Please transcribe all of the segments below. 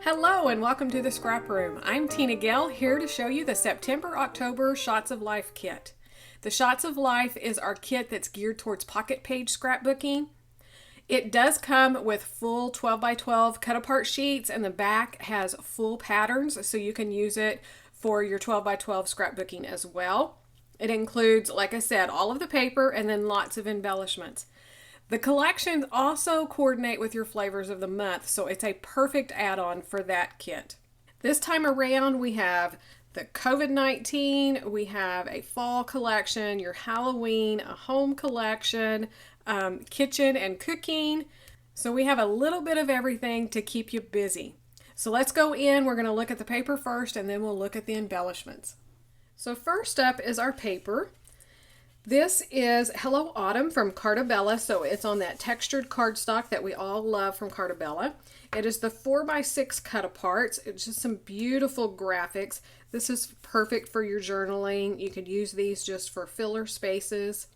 Hello and welcome to the Scrap Room. I'm Tina Gale, here to show you the September-October Shots of Life kit. The Shots of Life is our kit that's geared towards pocket page scrapbooking. It does come with full 12 by 12 cut apart sheets, and the back has full patterns so you can use it for your 12 by 12 scrapbooking as well. It includes, like I said, all of the paper and then lots of embellishments. The collections also coordinate with your flavors of the month, so it's a perfect add-on for that kit. This time around we have the COVID-19, we have a fall collection, your Halloween, a home collection, kitchen and cooking. So we have a little bit of everything to keep you busy. So let's go in. We're going to look at the paper first and then we'll look at the embellishments. So first up is our paper. This is Hello Autumn from Carta Bella, so it's on that textured cardstock that we all love from Carta Bella. It is the 4x6 cut aparts. It's just some beautiful graphics. This is perfect for your journaling. You could use these just for filler spaces.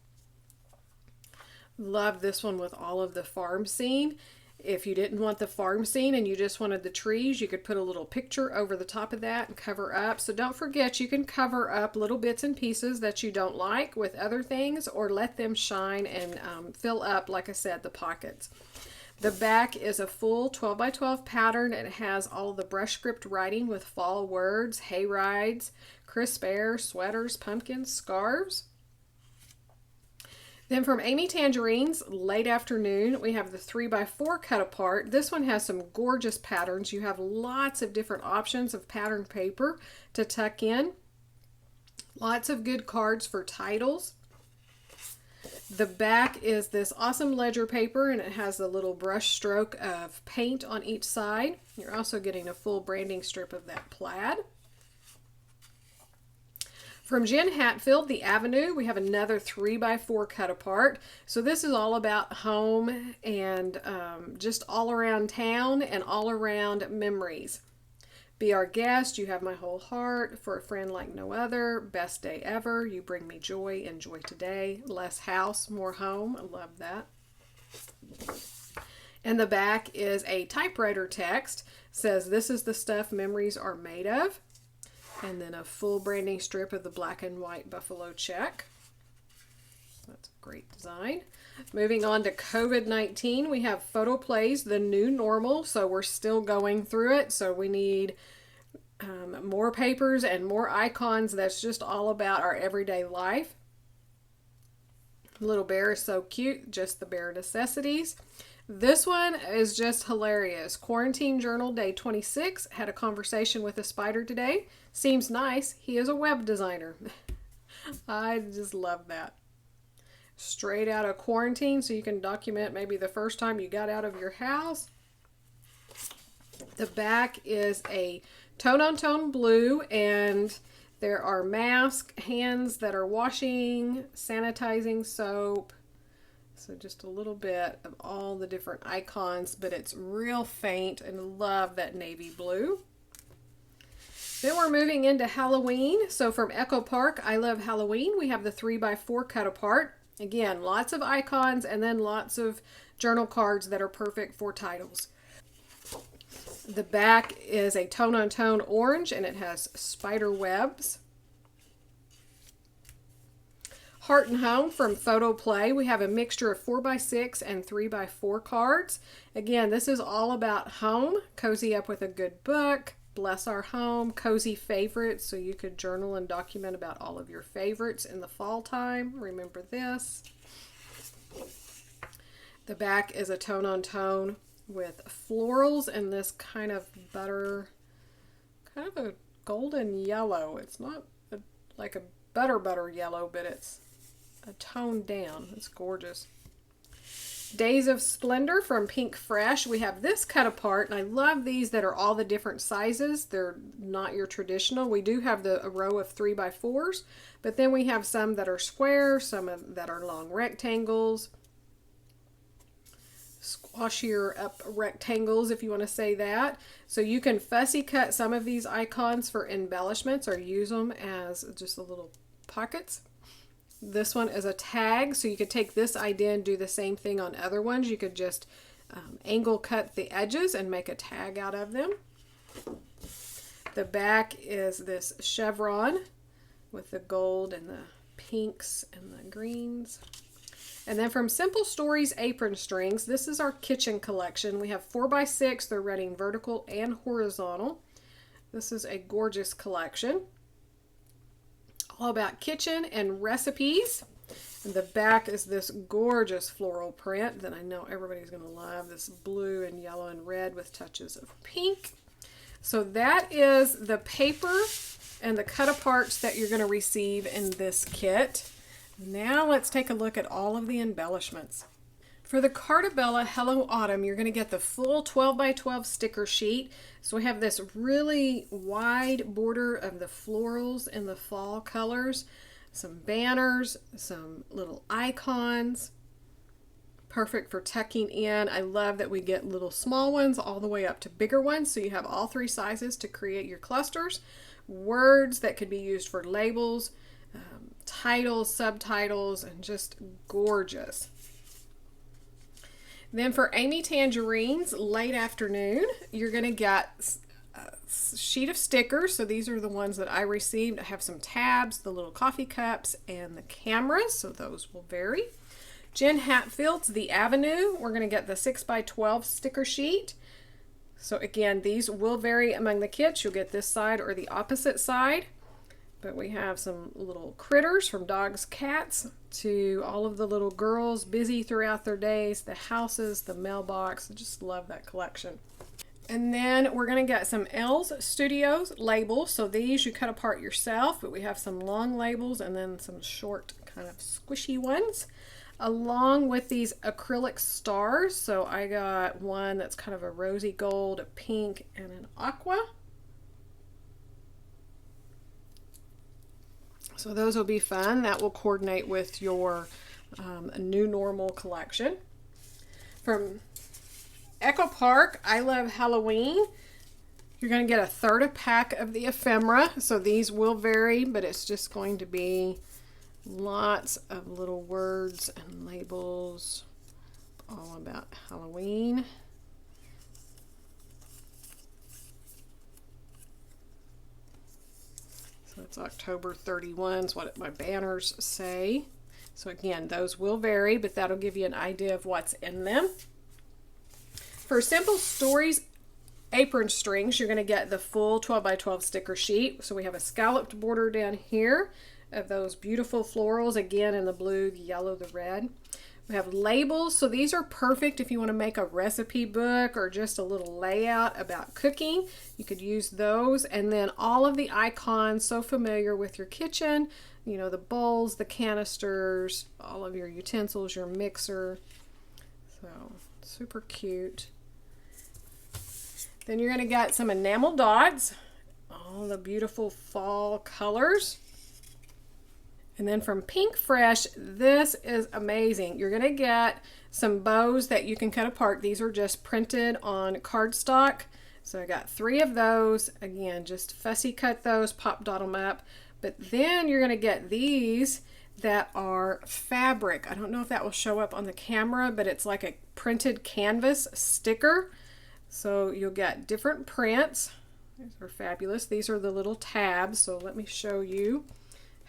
Love this one with all of the farm scene. If you didn't want the farm scene and you just wanted the trees, you could put a little picture over the top of that and cover up. So don't forget, you can cover up little bits and pieces that you don't like with other things, or let them shine and fill up, like I said, the pockets. The back is a full 12 by 12 pattern. It has all the brush script writing with fall words, hay rides, crisp air, sweaters, pumpkins, scarves. Then from Amy Tangerine's Late Afternoon, we have the 3x4 cut apart. This one has some gorgeous patterns. You have lots of different options of pattern paper to tuck in. Lots of good cards for titles. The back is this awesome ledger paper, and it has a little brush stroke of paint on each side. You're also getting a full branding strip of that plaid. From Jen Hatfield, The Avenue, we have another 3x4 cut apart. So this is all about home and just all around town and all around memories. Be Our Guest, You Have My Whole Heart, For a Friend Like No Other, Best Day Ever, You Bring Me Joy, Enjoy Today, Less House, More Home. I love that. And the back is a typewriter text. Says, this is the stuff memories are made of. And then a full branding strip of the black and white buffalo check. That's a great design. Moving on to COVID-19, we have Photo Plays, The New Normal. So we're still going through it. So we need more papers and more icons. That's just all about our everyday life. Little bear is so cute, just the bare necessities. This one is just hilarious. Quarantine Journal Day 26. Had a conversation with a spider today. Seems nice. He is a web designer. I just love that. Straight out of quarantine, so you can document maybe the first time you got out of your house. The back is a tone-on-tone blue, and there are masks, hands that are washing, sanitizing soap. So just a little bit of all the different icons, but it's real faint, and love that navy blue. Then we're moving into Halloween. So from Echo Park, I Love Halloween, we have the 3x4 cut apart. Again, lots of icons and then lots of journal cards that are perfect for titles. The back is a tone-on-tone orange, and it has spider webs. Heart and Home from Photo Play. We have a mixture of 4x6 and 3x4 cards. Again, this is all about home. Cozy up with a good book. Bless our home. Cozy favorites. So you could journal and document about all of your favorites in the fall time. Remember this. The back is a tone-on-tone with florals and this kind of butter, kind of a golden yellow. It's not like a butter yellow, but it's a tone down. It's gorgeous. Days of Splendor from Pink Fresh. We have this cut apart, and I love these that are all the different sizes. They're not your traditional. We do have a row of 3x4s, but then we have some that are square, some that are long rectangles, squashier up rectangles, if you want to say that. So you can fussy cut some of these icons for embellishments or use them as just a little pockets. This one is a tag, so you could take this idea and do the same thing on other ones. You could just angle cut the edges and make a tag out of them. The back is this chevron with the gold and the pinks and the greens. And then from Simple Stories Apron Strings, this is our kitchen collection. We have 4x6. They're running vertical and horizontal. This is a gorgeous collection. All about kitchen and recipes. And the back is this gorgeous floral print that I know everybody's going to love. This blue and yellow and red with touches of pink. So that is the paper and the cut-aparts that you're going to receive in this kit. Now let's take a look at all of the embellishments. For the Cartabella Hello Autumn, you're going to get the full 12x12 sticker sheet. So we have this really wide border of the florals in the fall colors, some banners, some little icons. Perfect for tucking in. I love that we get little small ones all the way up to bigger ones. So you have all three sizes to create your clusters. Words that could be used for labels, titles, subtitles, and just gorgeous. Then for Amy Tangerine's Late Afternoon, you're going to get a sheet of stickers. So these are the ones that I received. I have some tabs, the little coffee cups, and the cameras. So those will vary. Jen Hatfield's The Avenue. We're going to get the 6x12 sticker sheet. So again, these will vary among the kits. You'll get this side or the opposite side. But we have some little critters from dogs, cats, to all of the little girls busy throughout their days, the houses, the mailbox. I just love that collection. And then we're going to get some Elves Studios labels. So these you cut apart yourself, but we have some long labels and then some short kind of squishy ones, along with these acrylic stars. So I got one that's kind of a rosy gold, a pink, and an aqua. So those will be fun. That will coordinate with your new normal collection. From Echo Park, I Love Halloween. You're going to get a third a pack of the ephemera. So these will vary, but it's just going to be lots of little words and labels all about Halloween. That's October 31 is what my banners say. So again, those will vary, but that'll give you an idea of what's in them. For Simple Stories Apron Strings, you're going to get the full 12x12 sticker sheet. So we have a scalloped border down here of those beautiful florals, again in the blue, the yellow, the red. We have labels, so these are perfect if you want to make a recipe book or just a little layout about cooking. You could use those. And then all of the icons, so familiar with your kitchen, you know, the bowls, the canisters, all of your utensils, your mixer. So super cute. Then you're going to get some enamel dots, all the beautiful fall colors. And then from Pink Fresh, this is amazing. You're going to get some bows that you can cut apart. These are just printed on cardstock. So I got 3 of those. Again, just fussy cut those, pop dot them up. But then you're going to get these that are fabric. I don't know if that will show up on the camera, but it's like a printed canvas sticker. So you'll get different prints. These are fabulous. These are the little tabs. So let me show you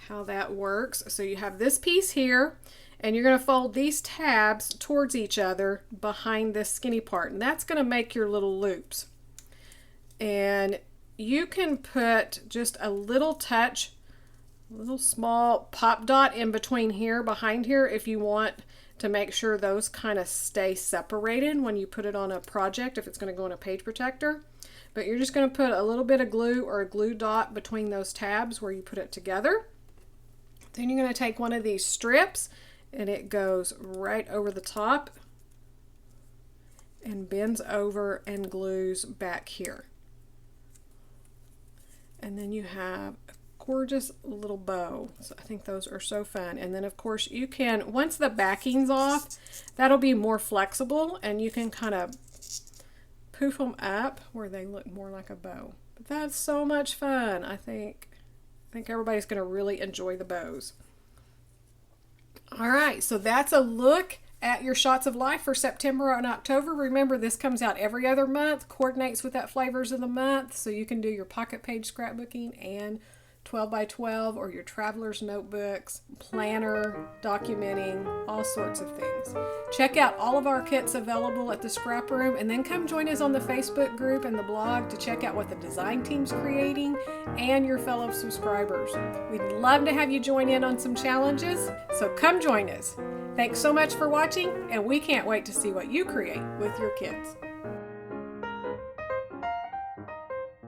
how that works. So you have this piece here, and you're going to fold these tabs towards each other behind this skinny part, and that's going to make your little loops. And you can put just a little touch, a little small pop dot in between here, behind here, if you want to make sure those kind of stay separated when you put it on a project, if it's going to go on a page protector. But you're just going to put a little bit of glue or a glue dot between those tabs where you put it together. Then you're going to take one of these strips, and it goes right over the top and bends over and glues back here. And then you have a gorgeous little bow. So I think those are so fun. And then of course you can, once the backing's off, that'll be more flexible, and you can kind of poof them up where they look more like a bow. But that's so much fun. I think everybody's going to really enjoy the bows. All right, so that's a look at your Shots of Life for September and October. Remember, this comes out every other month, coordinates with that Flavors of the Month, so you can do your pocket page scrapbooking and 12 by 12 or your traveler's notebooks, planner, documenting, all sorts of things. Check out all of our kits available at the Scrap Room, and then come join us on the Facebook group and the blog to check out what the design team's creating and your fellow subscribers. We'd love to have you join in on some challenges, so come join us. Thanks so much for watching, and we can't wait to see what you create with your kids.